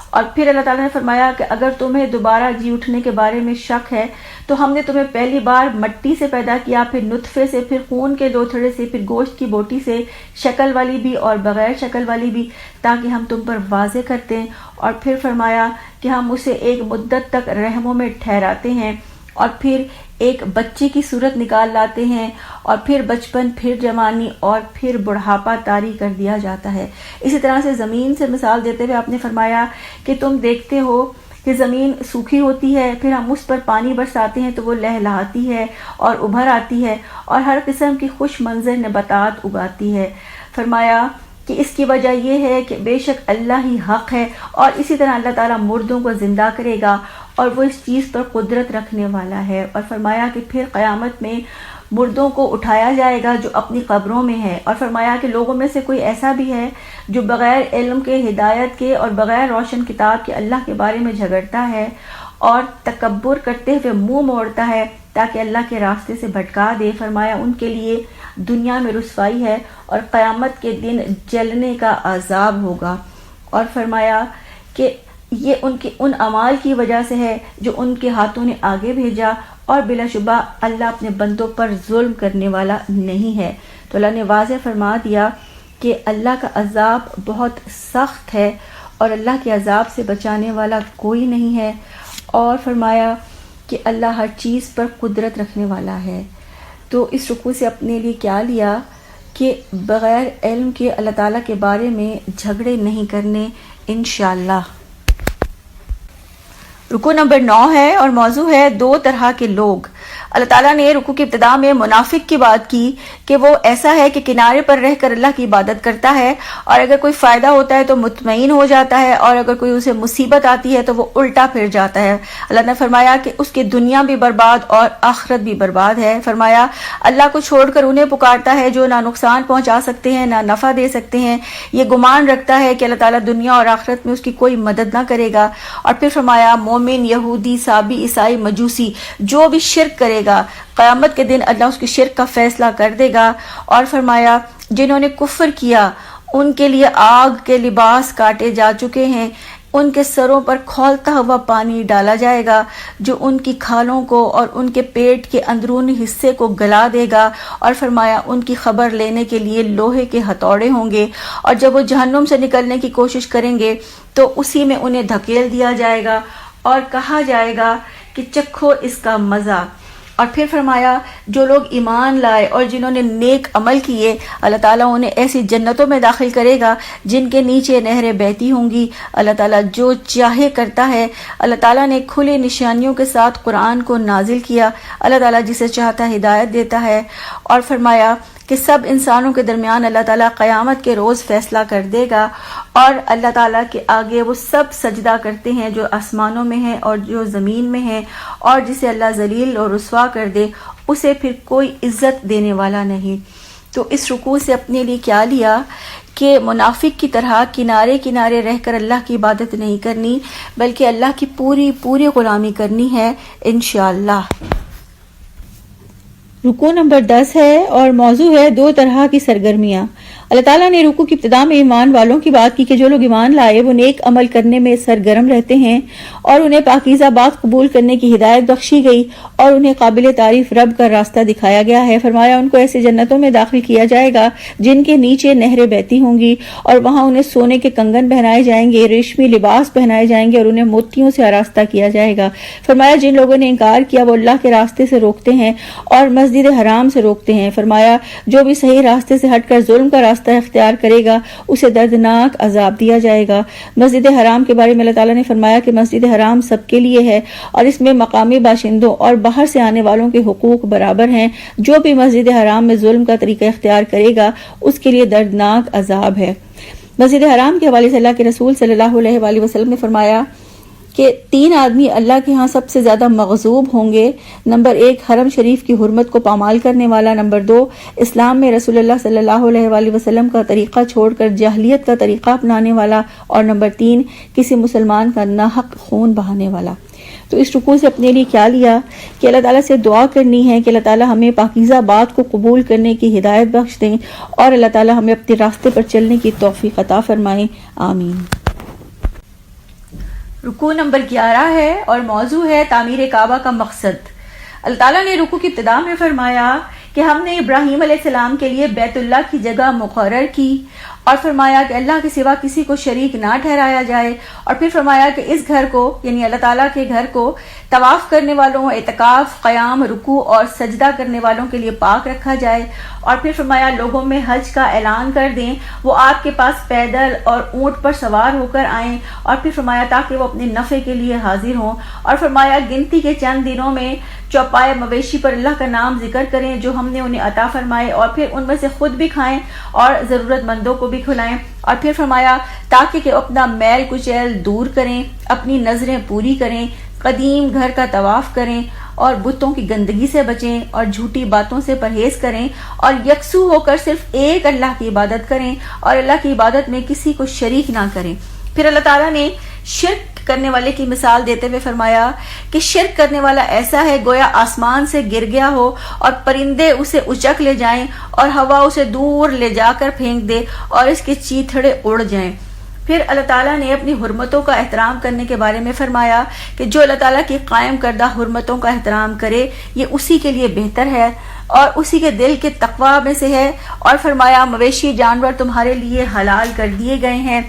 اور پھر اللہ تعالیٰ نے فرمایا کہ اگر تمہیں دوبارہ جی اٹھنے کے بارے میں شک ہے تو ہم نے تمہیں پہلی بار مٹی سے پیدا کیا، پھر نطفے سے، پھر خون کے لوتھڑے سے، پھر گوشت کی بوٹی سے، شکل والی بھی اور بغیر شکل والی بھی، تاکہ ہم تم پر واضح کرتے ہیں۔ اور پھر فرمایا کہ ہم اسے ایک مدت تک رحموں میں ٹھہراتے ہیں اور پھر ایک بچے کی صورت نکال لاتے ہیں، اور پھر بچپن، پھر جوانی اور پھر بڑھاپا طاری کر دیا جاتا ہے۔ اسی طرح سے زمین سے مثال دیتے ہوئے آپ نے فرمایا کہ تم دیکھتے ہو کہ زمین سوکھی ہوتی ہے، پھر ہم اس پر پانی برساتے ہیں تو وہ لہلہاتی ہے اور ابھر آتی ہے اور ہر قسم کی خوش منظر نباتات اگاتی ہے۔ فرمایا کہ اس کی وجہ یہ ہے کہ بے شک اللہ ہی حق ہے، اور اسی طرح اللہ تعالیٰ مردوں کو زندہ کرے گا اور وہ اس چیز پر قدرت رکھنے والا ہے۔ اور فرمایا کہ پھر قیامت میں مردوں کو اٹھایا جائے گا جو اپنی قبروں میں ہے، اور فرمایا کہ لوگوں میں سے کوئی ایسا بھی ہے جو بغیر علم کے، ہدایت کے اور بغیر روشن کتاب کے اللہ کے بارے میں جھگڑتا ہے اور تکبر کرتے ہوئے منہ موڑتا ہے تاکہ اللہ کے راستے سے بھٹکا دے۔ فرمایا ان کے لیے دنیا میں رسوائی ہے اور قیامت کے دن جلنے کا عذاب ہوگا، اور فرمایا کہ یہ ان اعمال کی وجہ سے ہے جو ان کے ہاتھوں نے آگے بھیجا، اور بلا شبہ اللہ اپنے بندوں پر ظلم کرنے والا نہیں ہے۔ تو اللہ نے واضح فرما دیا کہ اللہ کا عذاب بہت سخت ہے اور اللہ کے عذاب سے بچانے والا کوئی نہیں ہے، اور فرمایا کہ اللہ ہر چیز پر قدرت رکھنے والا ہے۔ تو اس رکوع سے اپنے لیے کیا لیا کہ بغیر علم کے اللہ تعالیٰ کے بارے میں جھگڑے نہیں کرنے انشاءاللہ۔ رکوع نمبر 9 ہے اور موضوع ہے 2 طرح کے لوگ۔ اللہ تعالیٰ نے رکوع کی ابتدا میں منافق کی بات کی کہ وہ ایسا ہے کہ کنارے پر رہ کر اللہ کی عبادت کرتا ہے، اور اگر کوئی فائدہ ہوتا ہے تو مطمئن ہو جاتا ہے، اور اگر کوئی اسے مصیبت آتی ہے تو وہ الٹا پھر جاتا ہے۔ اللہ نے فرمایا کہ اس کی دنیا بھی برباد اور آخرت بھی برباد ہے۔ فرمایا اللہ کو چھوڑ کر انہیں پکارتا ہے جو نہ نقصان پہنچا سکتے ہیں نہ نفع دے سکتے ہیں، یہ گمان رکھتا ہے کہ اللہ تعالیٰ دنیا اور آخرت میں اس کی کوئی مدد نہ کرے گا۔ اور پھر فرمایا مومن، یہودی، صابی، عیسائی، مجوسی جو بھی شرک کرے گا قیامت کے دن اللہ اس کی شرک کا فیصلہ کر دے گا۔ اور فرمایا جنہوں نے کفر کیا ان کے لیے آگ کے لباس کاٹے جا چکے ہیں، ان کے سروں پر کھولتا ہوا پانی ڈالا جائے گا جو ان کی کھالوں کو اور ان کے پیٹ کے اندرونی حصے کو گلا دے گا۔ اور فرمایا ان کی خبر لینے کے لیے لوہے کے ہتھوڑے ہوں گے، اور جب وہ جہنم سے نکلنے کی کوشش کریں گے تو اسی میں انہیں دھکیل دیا جائے گا اور کہا جائے گا کہ چکھو اس کا مزہ۔ اور پھر فرمایا جو لوگ ایمان لائے اور جنہوں نے نیک عمل کیے اللہ تعالیٰ انہیں ایسی جنتوں میں داخل کرے گا جن کے نیچے نہریں بہتی ہوں گی۔ اللہ تعالیٰ جو چاہے کرتا ہے۔ اللہ تعالیٰ نے کھلے نشانیوں کے ساتھ قرآن کو نازل کیا۔ اللہ تعالیٰ جسے چاہتا ہدایت دیتا ہے۔ اور فرمایا کہ سب انسانوں کے درمیان اللہ تعالیٰ قیامت کے روز فیصلہ کر دے گا، اور اللہ تعالیٰ کے آگے وہ سب سجدہ کرتے ہیں جو آسمانوں میں ہیں اور جو زمین میں ہیں، اور جسے اللہ ذلیل اور رسوا کر دے اسے پھر کوئی عزت دینے والا نہیں۔ تو اس رکوع سے اپنے لیے کیا لیا کہ منافق کی طرح کنارے کنارے رہ کر اللہ کی عبادت نہیں کرنی، بلکہ اللہ کی پوری غلامی کرنی ہے انشاءاللہ۔ رکوع نمبر 10 ہے اور موضوع ہے 2 طرح کی سرگرمیاں۔ اللہ تعالیٰ نے رکوع کی ابتدا میں ایمان والوں کی بات کی کہ جو لوگ ایمان لائے وہ نیک عمل کرنے میں سرگرم رہتے ہیں، اور انہیں پاکیزہ بات قبول کرنے کی ہدایت بخشی گئی، اور انہیں قابل تعریف رب کا راستہ دکھایا گیا ہے۔ فرمایا ان کو ایسے جنتوں میں داخل کیا جائے گا جن کے نیچے نہریں بہتی ہوں گی، اور وہاں انہیں سونے کے کنگن پہنائے جائیں گے، ریشمی لباس پہنائے جائیں گے، اور انہیں موتیوں سے آراستہ کیا جائے گا۔ فرمایا جن لوگوں نے انکار کیا وہ اللہ کے راستے سے روکتے ہیں اور مسجد حرام سے روکتے ہیں۔ فرمایا جو بھی صحیح راستے سے ہٹ کر ظلم کا راستہ اختیار کرے گا اسے دردناک عذاب دیا جائے گا۔ مسجد حرام کے بارے میں اللہ تعالیٰ نے فرمایا کہ مسجد حرام سب کے لیے ہے، اور اس میں مقامی باشندوں اور باہر سے آنے والوں کے حقوق برابر ہیں۔ جو بھی مسجد حرام میں ظلم کا طریقہ اختیار کرے گا اس کے لیے دردناک عذاب ہے۔ مسجد حرام کے حوالے سے اللہ کے رسول صلی اللہ علیہ وآلہ وسلم نے فرمایا کہ 3 آدمی اللہ کے ہاں سب سے زیادہ مغضوب ہوں گے۔ نمبر 1 حرم شریف کی حرمت کو پامال کرنے والا، نمبر 2 اسلام میں رسول اللہ صلی اللہ علیہ وآلہ وسلم کا طریقہ چھوڑ کر جاہلیت کا طریقہ اپنانے والا، اور نمبر 3 کسی مسلمان کا ناحق خون بہانے والا۔ تو اس رکوع سے اپنے لیے کیا لیا کہ اللہ تعالیٰ سے دعا کرنی ہے کہ اللہ تعالیٰ ہمیں پاکیزہ بات کو قبول کرنے کی ہدایت بخش دیں، اور اللہ تعالیٰ ہمیں اپنے راستے پر چلنے کی توفیق عطا فرمائیں، آمین۔ رکوع نمبر 11 ہے اور موضوع ہے تعمیر کعبہ کا مقصد۔ اللہ تعالیٰ نے رکوع کی ابتدا میں فرمایا کہ ہم نے ابراہیم علیہ السلام کے لیے بیت اللہ کی جگہ مقرر کی، اور فرمایا کہ اللہ کے سوا کسی کو شریک نہ ٹھہرایا جائے، اور پھر فرمایا کہ اس گھر کو یعنی اللہ تعالیٰ کے گھر کو طواف کرنے والوں، اعتکاف، قیام، رکوع اور سجدہ کرنے والوں کے لیے پاک رکھا جائے، اور پھر فرمایا لوگوں میں حج کا اعلان کر دیں، وہ آپ کے پاس پیدل اور اونٹ پر سوار ہو کر آئیں، اور پھر فرمایا تاکہ وہ اپنے نفع کے لیے حاضر ہوں، اور فرمایا گنتی کے چند دنوں میں چوپائے مویشی پر اللہ کا نام ذکر کریں جو ہم نے انہیں عطا فرمائے، اور پھر ان میں سے خود بھی کھائیں اور ضرورت مندوں کو بھی بھی کھلائیں، اور پھر فرمایا تاکہ کہ اپنا میل کچیل دور کریں، اپنی نظریں پوری کریں، قدیم گھر کا طواف کریں اور بتوں کی گندگی سے بچیں اور جھوٹی باتوں سے پرہیز کریں اور یکسو ہو کر صرف ایک اللہ کی عبادت کریں اور اللہ کی عبادت میں کسی کو شریک نہ کریں۔ پھر اللہ تعالیٰ نے شرک کرنے والے کی مثال دیتے ہوئے فرمایا کہ شرک کرنے والا ایسا ہے گویا آسمان سے گر گیا ہو اور پرندے اسے اچک لے جائیں اور ہوا اسے دور لے جا کر پھینک دے اور اس کے چیتھڑے اڑ جائیں۔ پھر اللہ تعالیٰ نے اپنی حرمتوں کا احترام کرنے کے بارے میں فرمایا کہ جو اللہ تعالیٰ کی قائم کردہ حرمتوں کا احترام کرے یہ اسی کے لیے بہتر ہے اور اسی کے دل کے تقوی میں سے ہے، اور فرمایا مویشی جانور تمہارے لیے حلال کر دیے گئے ہیں،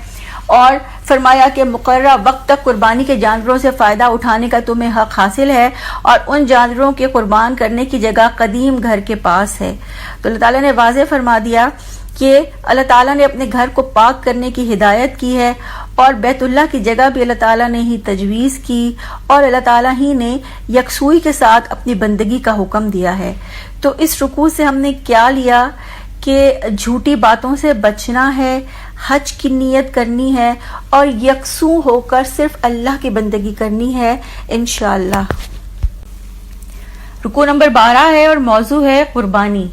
اور فرمایا کہ مقررہ وقت تک قربانی کے جانوروں سے فائدہ اٹھانے کا تمہیں حق حاصل ہے اور ان جانوروں کے قربان کرنے کی جگہ قدیم گھر کے پاس ہے۔ تو اللہ تعالیٰ نے واضح فرما دیا کہ اللہ تعالیٰ نے اپنے گھر کو پاک کرنے کی ہدایت کی ہے اور بیت اللہ کی جگہ بھی اللہ تعالیٰ نے ہی تجویز کی اور اللہ تعالیٰ ہی نے یکسوئی کے ساتھ اپنی بندگی کا حکم دیا ہے۔ تو اس رکوع سے ہم نے کیا لیا کہ جھوٹی باتوں سے بچنا ہے، حج کی نیت کرنی ہے اور یکسو ہو کر صرف اللہ کی بندگی کرنی ہے انشاءاللہ۔ رکوع نمبر 12 ہے اور موضوع ہے قربانی۔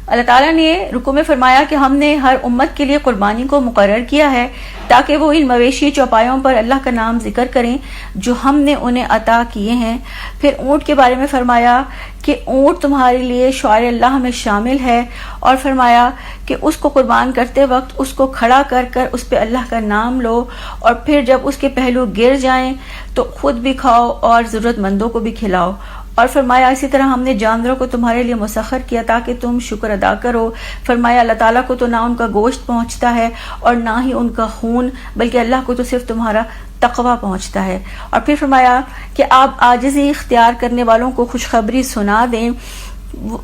اللہ تعالیٰ نے رکوع میں فرمایا کہ ہم نے ہر امت کے لیے قربانی کو مقرر کیا ہے تاکہ وہ ان مویشی چوپایوں پر اللہ کا نام ذکر کریں جو ہم نے انہیں عطا کیے ہیں۔ پھر اونٹ کے بارے میں فرمایا کہ اونٹ تمہارے لیے شعائر اللہ میں شامل ہے، اور فرمایا کہ اس کو قربان کرتے وقت اس کو کھڑا کر کر اس پہ اللہ کا نام لو، اور پھر جب اس کے پہلو گر جائیں تو خود بھی کھاؤ اور ضرورت مندوں کو بھی کھلاؤ۔ اور فرمایا اسی طرح ہم نے جانوروں کو تمہارے لیے مسخر کیا تاکہ تم شکر ادا کرو۔ فرمایا اللہ تعالیٰ کو تو نہ ان کا گوشت پہنچتا ہے اور نہ ہی ان کا خون، بلکہ اللہ کو تو صرف تمہارا تقوی پہنچتا ہے۔ اور پھر فرمایا کہ آپ عاجزی اختیار کرنے والوں کو خوشخبری سنا دیں،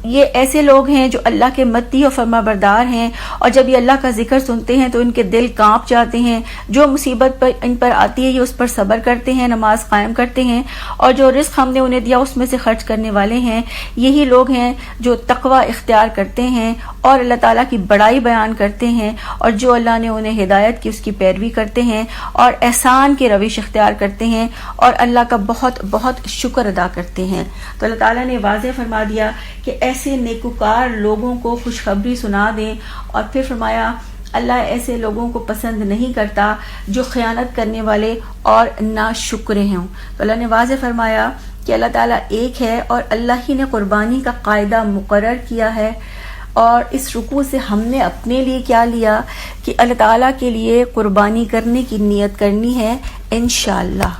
یہ ایسے لوگ ہیں جو اللہ کے مطیع اور فرما بردار ہیں، اور جب یہ اللہ کا ذکر سنتے ہیں تو ان کے دل کانپ جاتے ہیں۔ جو مصیبت ان پر آتی ہے یہ اس پر صبر کرتے ہیں، نماز قائم کرتے ہیں، اور جو رزق ہم نے انہیں دیا اس میں سے خرچ کرنے والے ہیں۔ یہی لوگ ہیں جو تقوی اختیار کرتے ہیں اور اللہ تعالیٰ کی بڑائی بیان کرتے ہیں، اور جو اللہ نے انہیں ہدایت کی اس کی پیروی کرتے ہیں اور احسان کی روش اختیار کرتے ہیں اور اللہ کا بہت بہت شکر ادا کرتے ہیں۔ تو اللہ تعالیٰ نے واضح فرما دیا کہ ایسے نیکوکار لوگوں کو خوشخبری سنا دیں، اور پھر فرمایا اللہ ایسے لوگوں کو پسند نہیں کرتا جو خیانت کرنے والے اور ناشکرے ہوں۔ تو اللہ نے واضح فرمایا کہ اللہ تعالیٰ ایک ہے اور اللہ ہی نے قربانی کا قاعدہ مقرر کیا ہے، اور اس رکوع سے ہم نے اپنے لیے کیا لیا کہ اللہ تعالیٰ کے لیے قربانی کرنے کی نیت کرنی ہے انشاءاللہ۔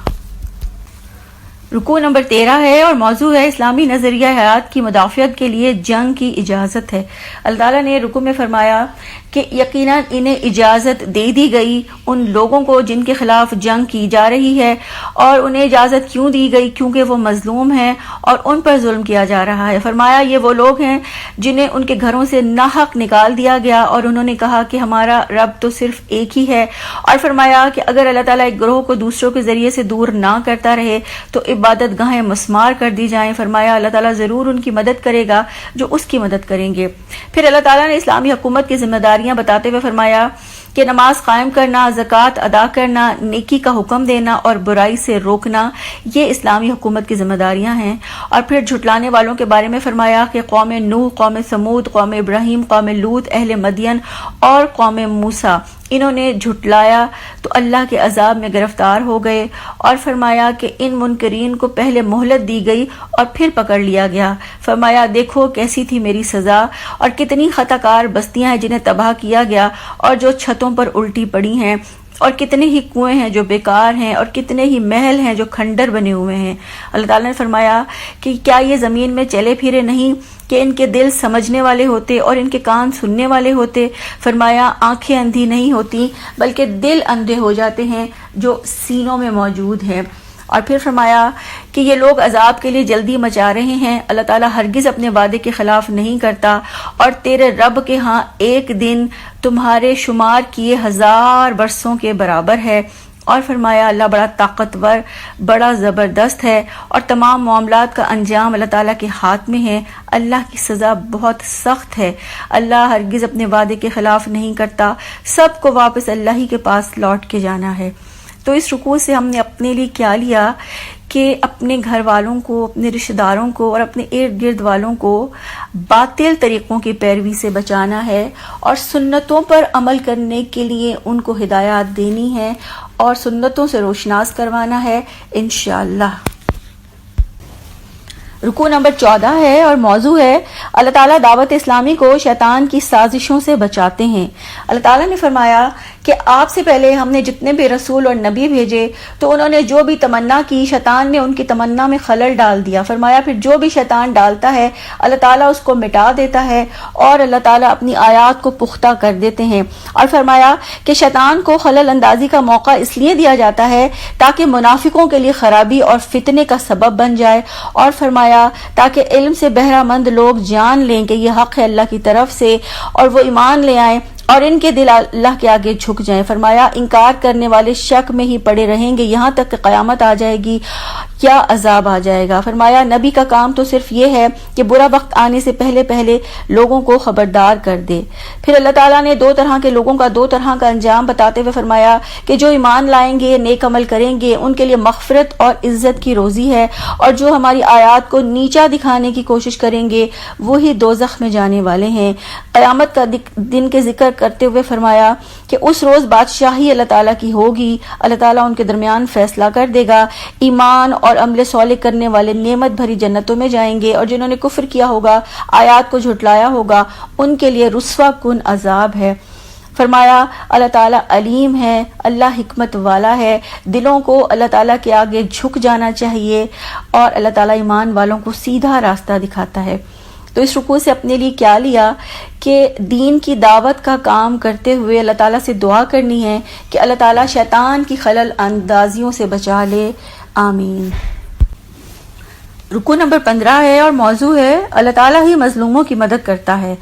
رکوع نمبر 13 ہے اور موضوع ہے اسلامی نظریہ حیات کی مدافعت کے لیے جنگ کی اجازت ہے۔ اللہ تعالیٰ نے رکوع میں فرمایا کہ یقیناً انہیں اجازت دے دی گئی ان لوگوں کو جن کے خلاف جنگ کی جا رہی ہے، اور انہیں اجازت کیوں دی گئی؟ کیونکہ وہ مظلوم ہیں اور ان پر ظلم کیا جا رہا ہے۔ فرمایا یہ وہ لوگ ہیں جنہیں ان کے گھروں سے ناحق نکال دیا گیا اور انہوں نے کہا کہ ہمارا رب تو صرف ایک ہی ہے، اور فرمایا کہ اگر اللہ تعالیٰ ایک گروہ کو دوسروں کے ذریعے سے دور نہ کرتا رہے تو عبادت گاہیں مسمار کر دی جائیں۔ فرمایا اللہ تعالیٰ ضرور ان کی مدد کرے گا جو اس کی مدد کریں گے۔ پھر اللہ تعالیٰ نے اسلامی حکومت کی ذمہ داریاں بتاتے ہوئے فرمایا کہ نماز قائم کرنا، زکوٰۃ ادا کرنا، نیکی کا حکم دینا اور برائی سے روکنا یہ اسلامی حکومت کی ذمہ داریاں ہیں۔ اور پھر جھٹلانے والوں کے بارے میں فرمایا کہ قوم نوح، قوم سمود، قوم ابراہیم، قوم لوط، اہل مدین اور قوم موسیٰ انہوں نے جھٹلایا تو اللہ کے عذاب میں گرفتار ہو گئے، اور فرمایا کہ ان منکرین کو پہلے مہلت دی گئی اور پھر پکڑ لیا گیا۔ فرمایا دیکھو کیسی تھی میری سزا، اور کتنی خطا کار بستیاں ہیں جنہیں تباہ کیا گیا اور جو چھتوں پر الٹی پڑی ہیں، اور کتنے ہی کنویں ہیں جو بیکار ہیں اور کتنے ہی محل ہیں جو کھنڈر بنے ہوئے ہیں۔ اللہ تعالیٰ نے فرمایا کہ کیا یہ زمین میں چلے پھرے نہیں کہ ان کے دل سمجھنے والے ہوتے اور ان کے کان سننے والے ہوتے؟ فرمایا آنکھیں اندھی نہیں ہوتی بلکہ دل اندھے ہو جاتے ہیں جو سینوں میں موجود ہیں۔ اور پھر فرمایا کہ یہ لوگ عذاب کے لیے جلدی مچا رہے ہیں، اللہ تعالیٰ ہرگز اپنے وعدے کے خلاف نہیں کرتا، اور تیرے رب کے ہاں ایک دن تمہارے شمار کیے 1000 برسوں کے برابر ہے، اور فرمایا اللہ بڑا طاقتور، بڑا زبردست ہے اور تمام معاملات کا انجام اللہ تعالیٰ کے ہاتھ میں ہے۔ اللہ کی سزا بہت سخت ہے، اللہ ہرگز اپنے وعدے کے خلاف نہیں کرتا، سب کو واپس اللہ ہی کے پاس لوٹ کے جانا ہے۔ تو اس رکوع سے ہم نے اپنے لیے کیا لیا کہ اپنے گھر والوں کو، اپنے رشتہ داروں کو اور اپنے ارد گرد والوں کو باطل طریقوں کی پیروی سے بچانا ہے اور سنتوں پر عمل کرنے کے لیے ان کو ہدایات دینی ہے اور سنتوں سے روشناس کروانا ہے انشاءاللہ۔ رکوع نمبر 14 ہے اور موضوع ہے اللہ تعالیٰ دعوت اسلامی کو شیطان کی سازشوں سے بچاتے ہیں۔ اللہ تعالیٰ نے فرمایا کہ آپ سے پہلے ہم نے جتنے بھی رسول اور نبی بھیجے تو انہوں نے جو بھی تمنا کی، شیطان نے ان کی تمنا میں خلل ڈال دیا۔ فرمایا پھر جو بھی شیطان ڈالتا ہے اللہ تعالیٰ اس کو مٹا دیتا ہے اور اللہ تعالیٰ اپنی آیات کو پختہ کر دیتے ہیں۔ اور فرمایا کہ شیطان کو خلل اندازی کا موقع اس لیے دیا جاتا ہے تاکہ منافقوں کے لیے خرابی اور فتنے کا سبب بن جائے، اور فرمایا تاکہ علم سے بہرہ مند لوگ جان لیں کہ یہ حق ہے اللہ کی طرف سے اور وہ ایمان لے آئیں اور ان کے دل اللہ کے آگے جھک جائیں۔ فرمایا انکار کرنے والے شک میں ہی پڑے رہیں گے یہاں تک کہ قیامت آ جائے گی یا عذاب آ جائے گا۔ فرمایا نبی کا کام تو صرف یہ ہے کہ برا وقت آنے سے پہلے پہلے لوگوں کو خبردار کر دے۔ پھر اللہ تعالیٰ نے دو طرح کے لوگوں کا دو طرح کا انجام بتاتے ہوئے فرمایا کہ جو ایمان لائیں گے، نیک عمل کریں گے، ان کے لیے مغفرت اور عزت کی روزی ہے، اور جو ہماری آیات کو نیچا دکھانے کی کوشش کریں گے وہی دوزخ میں جانے والے ہیں۔ قیامت کا دن کے ذکر کرتے ہوئے فرمایا کہ اس روز بادشاہی اللہ تعالیٰ کی ہوگی، اللہ تعالیٰ ان کے درمیان فیصلہ کر دے گا۔ ایمان اور عمل صالح کرنے والے نعمت بھری جنتوں میں جائیں گے، اور جنہوں نے کفر کیا ہوگا، آیات کو جھٹلایا ہوگا، ان کے لیے رسوا کن عذاب ہے۔ فرمایا اللہ تعالیٰ علیم ہے، اللہ حکمت والا ہے، دلوں کو اللہ تعالیٰ کے آگے جھک جانا چاہیے اور اللہ تعالیٰ ایمان والوں کو سیدھا راستہ دکھاتا ہے۔ تو اس رکوع سے اپنے لیے کیا لیا کہ دین کی دعوت کا کام کرتے ہوئے اللہ تعالیٰ سے دعا کرنی ہے کہ اللہ تعالیٰ شیطان کی خلل اندازیوں سے بچا لے، آمین۔ رکوع نمبر 15 ہے اور موضوع ہے اللہ تعالیٰ ہی مظلوموں کی مدد کرتا ہے۔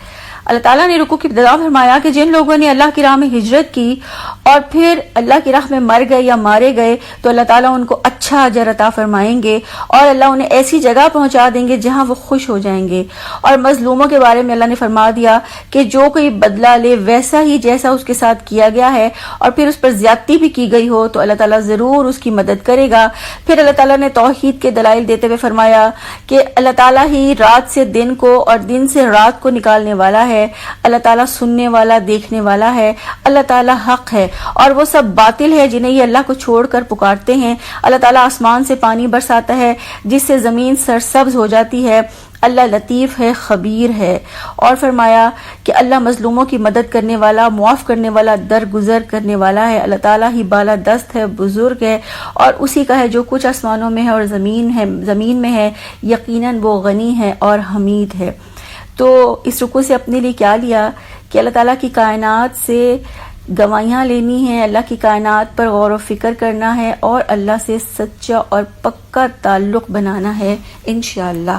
اللہ تعالیٰ نے رکوع کی ابتدا فرمایا کہ جن لوگوں نے اللہ کی راہ میں ہجرت کی اور پھر اللہ کی راہ میں مر گئے یا مارے گئے تو اللہ تعالیٰ ان کو اچھا اجر عطا فرمائیں گے اور اللہ انہیں ایسی جگہ پہنچا دیں گے جہاں وہ خوش ہو جائیں گے۔ اور مظلوموں کے بارے میں اللہ نے فرما دیا کہ جو کوئی بدلہ لے ویسا ہی جیسا اس کے ساتھ کیا گیا ہے اور پھر اس پر زیادتی بھی کی گئی ہو تو اللہ تعالیٰ ضرور اس کی مدد کرے گا۔ پھر اللہ تعالیٰ نے توحید کے دلائل دیتے ہوئے فرمایا کہ اللہ تعالیٰ ہی رات سے دن کو اور دن سے رات کو نکالنے والا ہے، اللہ تعالیٰ سننے والا، دیکھنے والا ہے، اللہ تعالیٰ حق ہے اور وہ سب باطل ہے جنہیں یہ اللہ کو چھوڑ کر پکارتے ہیں۔ اللہ تعالیٰ آسمان سے پانی برساتا ہے جس سے زمین سرسبز ہو جاتی ہے، اللہ لطیف ہے، خبیر ہے۔ اور فرمایا کہ اللہ مظلوموں کی مدد کرنے والا، معاف کرنے والا، درگزر کرنے والا ہے۔ اللہ تعالیٰ ہی بالا دست ہے، بزرگ ہے اور اسی کا ہے جو کچھ آسمانوں میں ہے اور زمین میں ہے، یقیناً وہ غنی ہے اور حمید ہے۔ تو اس رکوع سے اپنے لیے کیا لیا کہ اللہ تعالیٰ کی کائنات سے گواہیاں لینی ہیں، اللہ کی کائنات پر غور و فکر کرنا ہے اور اللہ سے سچا اور پکا تعلق بنانا ہے انشاءاللہ۔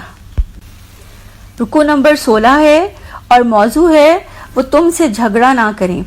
رکوع نمبر 16 ہے اور موضوع ہے وہ تم سے جھگڑا نہ کریں۔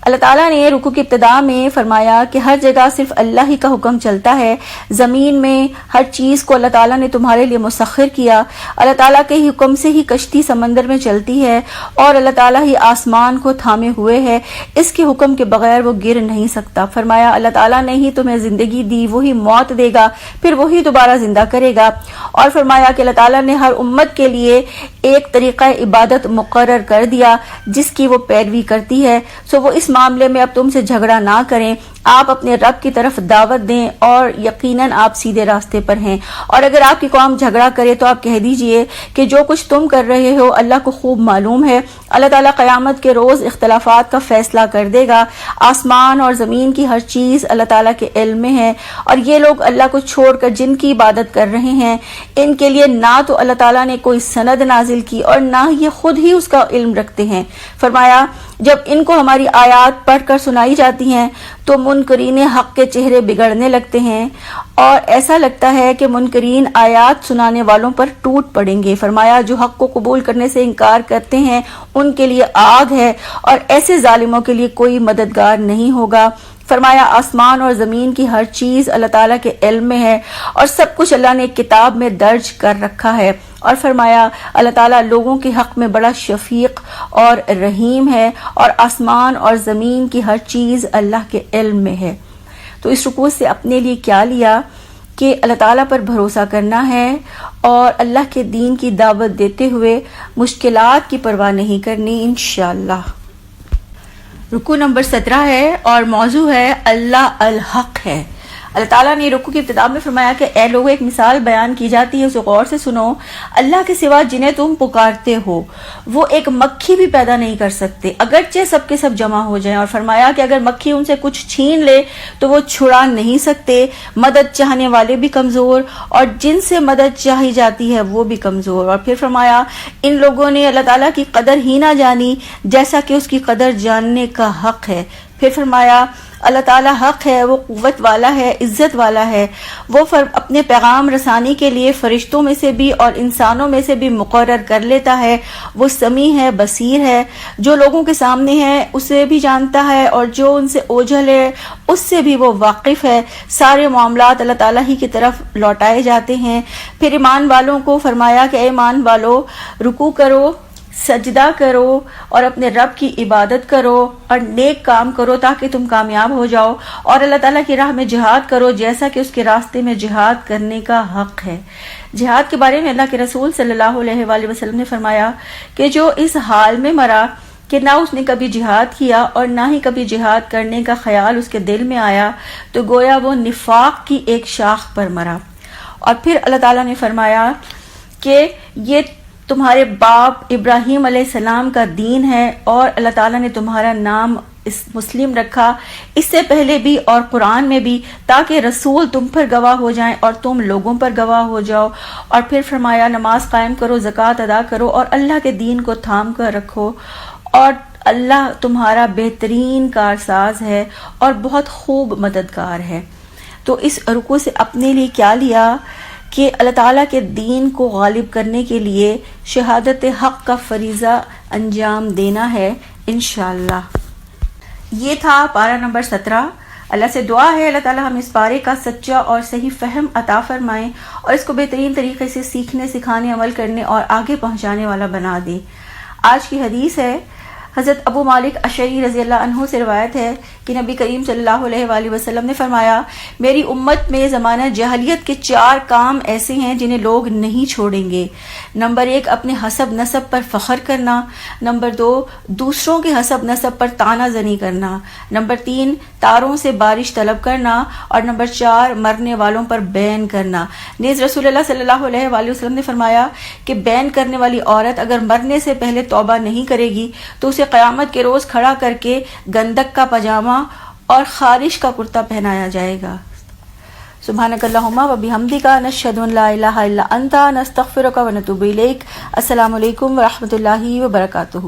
اللہ تعالیٰ نے رکوع کی ابتدا میں فرمایا کہ ہر جگہ صرف اللہ ہی کا حکم چلتا ہے، زمین میں ہر چیز کو اللہ تعالیٰ نے تمہارے لیے مسخر کیا، اللہ تعالیٰ کے ہی حکم سے ہی کشتی سمندر میں چلتی ہے اور اللہ تعالیٰ ہی آسمان کو تھامے ہوئے ہے، اس کے حکم کے بغیر وہ گر نہیں سکتا۔ فرمایا اللہ تعالیٰ نے ہی تمہیں زندگی دی، وہی موت دے گا، پھر وہی دوبارہ زندہ کرے گا۔ اور فرمایا کہ اللہ تعالیٰ نے ہر امت کے لیے ایک طریقہ عبادت مقرر کر دیا جس کی وہ پیروی کرتی ہے، سو وہ اس معاملے میں اب تم سے جھگڑا نہ کریں، آپ اپنے رب کی طرف دعوت دیں اور یقیناً آپ سیدھے راستے پر ہیں۔ اور اگر آپ کی قوم جھگڑا کرے تو آپ کہہ دیجئے کہ جو کچھ تم کر رہے ہو اللہ کو خوب معلوم ہے، اللہ تعالیٰ قیامت کے روز اختلافات کا فیصلہ کر دے گا، آسمان اور زمین کی ہر چیز اللہ تعالیٰ کے علم میں ہے، اور یہ لوگ اللہ کو چھوڑ کر جن کی عبادت کر رہے ہیں ان کے لیے نہ تو اللہ تعالیٰ نے کوئی سند نازل کی اور نہ یہ خود ہی اس کا علم رکھتے ہیں۔ فرمایا جب ان کو ہماری آیات پڑھ کر سنائی جاتی ہیں تو منکرین حق کے چہرے بگڑنے لگتے ہیں اور ایسا لگتا ہے کہ منکرین آیات سنانے والوں پر ٹوٹ پڑیں گے۔ فرمایا جو حق کو قبول کرنے سے انکار کرتے ہیں ان کے لیے آگ ہے اور ایسے ظالموں کے لیے کوئی مددگار نہیں ہوگا۔ فرمایا آسمان اور زمین کی ہر چیز اللہ تعالیٰ کے علم میں ہے اور سب کچھ اللہ نے ایک کتاب میں درج کر رکھا ہے، اور فرمایا اللہ تعالیٰ لوگوں کے حق میں بڑا شفیق اور رحیم ہے، اور آسمان اور زمین کی ہر چیز اللہ کے علم میں ہے۔ تو اس رکوع سے اپنے لیے کیا لیا کہ اللہ تعالیٰ پر بھروسہ کرنا ہے اور اللہ کے دین کی دعوت دیتے ہوئے مشکلات کی پرواہ نہیں کرنی انشاءاللہ۔ رکوع نمبر 17 ہے اور موضوع ہے اللہ الحق ہے۔ اللہ تعالیٰ نے رکوع کی ابتدا میں فرمایا کہ اے لوگوں، ایک مثال بیان کی جاتی ہے، اسے غور سے سنو۔ اللہ کے سوا جنہیں تم پکارتے ہو وہ ایک مکھی بھی پیدا نہیں کر سکتے اگرچہ سب کے سب جمع ہو جائیں، اور فرمایا کہ اگر مکھی ان سے کچھ چھین لے تو وہ چھڑا نہیں سکتے، مدد چاہنے والے بھی کمزور اور جن سے مدد چاہی جاتی ہے وہ بھی کمزور۔ اور پھر فرمایا ان لوگوں نے اللہ تعالیٰ کی قدر ہی نہ جانی جیسا کہ اس کی قدر جاننے کا حق ہے۔ پھر فرمایا اللہ تعالیٰ حق ہے، وہ قوت والا ہے، عزت والا ہے، وہ اپنے پیغام رسانی کے لیے فرشتوں میں سے بھی اور انسانوں میں سے بھی مقرر کر لیتا ہے، وہ سمیع ہے، بصیر ہے، جو لوگوں کے سامنے ہے اسے بھی جانتا ہے اور جو ان سے اوجھل ہے اس سے بھی وہ واقف ہے، سارے معاملات اللہ تعالیٰ ہی کی طرف لوٹائے جاتے ہیں۔ پھر ایمان والوں کو فرمایا کہ اے ایمان والو، رکوع کرو، سجدہ کرو اور اپنے رب کی عبادت کرو اور نیک کام کرو تاکہ تم کامیاب ہو جاؤ، اور اللہ تعالیٰ کی راہ میں جہاد کرو جیسا کہ اس کے راستے میں جہاد کرنے کا حق ہے۔ جہاد کے بارے میں اللہ کے رسول صلی اللہ علیہ وآلہ وسلم نے فرمایا کہ جو اس حال میں مرا کہ نہ اس نے کبھی جہاد کیا اور نہ ہی کبھی جہاد کرنے کا خیال اس کے دل میں آیا، تو گویا وہ نفاق کی ایک شاخ پر مرا۔ اور پھر اللہ تعالیٰ نے فرمایا کہ یہ تمہارے باپ ابراہیم علیہ السلام کا دین ہے اور اللہ تعالیٰ نے تمہارا نام مسلم رکھا اس سے پہلے بھی اور قرآن میں بھی، تاکہ رسول تم پر گواہ ہو جائیں اور تم لوگوں پر گواہ ہو جاؤ۔ اور پھر فرمایا نماز قائم کرو، زکوٰۃ ادا کرو اور اللہ کے دین کو تھام کر رکھو، اور اللہ تمہارا بہترین کارساز ہے اور بہت خوب مددگار ہے۔ تو اس رکوع سے اپنے لیے کیا لیا کہ اللہ تعالیٰ کے دین کو غالب کرنے کے لیے شہادت حق کا فریضہ انجام دینا ہے انشاءاللہ۔ یہ تھا پارہ نمبر 17۔ اللہ سے دعا ہے اللہ تعالیٰ ہم اس پارے کا سچا اور صحیح فہم عطا فرمائیں اور اس کو بہترین طریقے سے سیکھنے، سکھانے، عمل کرنے اور آگے پہنچانے والا بنا دے۔ آج کی حدیث ہے، حضرت ابو مالک اشعری رضی اللہ عنہ سے روایت ہے کہ نبی کریم صلی اللہ علیہ وآلہ وسلم نے فرمایا میری امت میں زمانہ جاہلیت کے 4 کام ایسے ہیں جنہیں لوگ نہیں چھوڑیں گے۔ نمبر 1 اپنے حسب نسب پر فخر کرنا، نمبر 2 دوسروں کے حسب نسب پر طعنہ زنی کرنا، نمبر 3 تاروں سے بارش طلب کرنا، اور نمبر 4 مرنے والوں پر بین کرنا۔ نیز رسول اللہ صلی اللہ علیہ وآلہ وسلم نے فرمایا کہ بین کرنے والی عورت اگر مرنے سے پہلے توبہ نہیں کرے گی تو اسے قیامت کے روز کھڑا کر کے گندک کا پاجامہ اور خارش کا کرتا پہنایا جائے گا۔ سبحانک اللہم و بحمدک، نشہد ان لا الہ الا انت، نستغفرک و نتوب الیک۔ السلام علیکم ورحمۃ اللہ وبرکاتہ۔